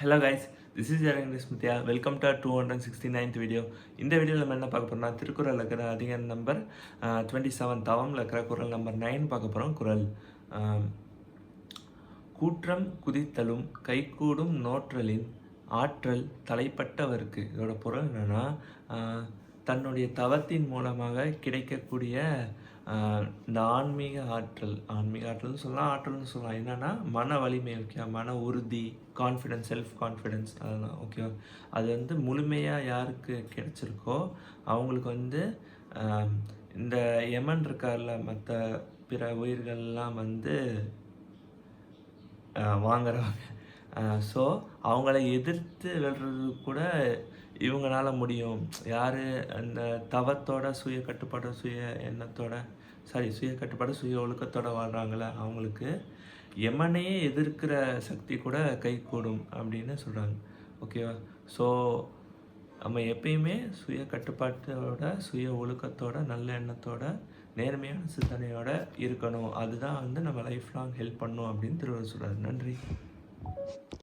Hello guys, this is Jerangi Smithya. Welcome to 269th video. இந்த வீடியோவில் நம்ம என்ன பார்க்க போகிறோம்னா, திருக்குறள் இருக்கிற அதிகார நம்பர் 27 தவமில் இருக்கிற குறள் நம்பர் 9 பார்க்க போகிறோம். குறள் கூற்றம் குதித்தலும் கைகூடும் நோற்றலின் ஆற்றல் தலைப்பட்டவருக்கு. இதோட பொருள் என்னென்னா, தன்னுடைய தவத்தின் மூலமாக கிடைக்கக்கூடிய இந்த ஆன்மீக ஆற்றல்னு சொல்லலாம், ஆற்றல்னு சொல்லலாம். என்னென்னா மன வலிமை, ஓகே, மன உறுதி, கான்ஃபிடென்ஸ், செல்ஃப் கான்ஃபிடென்ஸ், அதெல்லாம் ஓகேவா. அது வந்து முழுமையாக யாருக்கு கிடைச்சிருக்கோ அவங்களுக்கு இந்த யமன் இருக்கார்ல, மற்ற பிற உயிர்கள்லாம் வாங்குறவங்க. ஸோ அவங்கள எதிர்த்து வெல்றது கூட இவங்களால முடியும். யார் அந்த தவத்தோட சுய கட்டுப்பாடு, சுய ஒழுக்கத்தோட வாழ்கிறாங்கள அவங்களுக்கு யமனையே எதிர்க்கிற சக்தி கூட கைகூடும் அப்படின்னு சொல்கிறாங்க, ஓகேவா. ஸோ நம்ம எப்பயுமே சுய கட்டுப்பாட்டோட, சுய ஒழுக்கத்தோட, நல்ல எண்ணத்தோட, நேர்மையான சிந்தனையோட இருக்கணும். அதுதான் நம்ம லைஃப் லாங் ஹெல்ப் பண்ணும் அப்படின்னு திருவள்ளுவர் சொல்கிறார். நன்றி.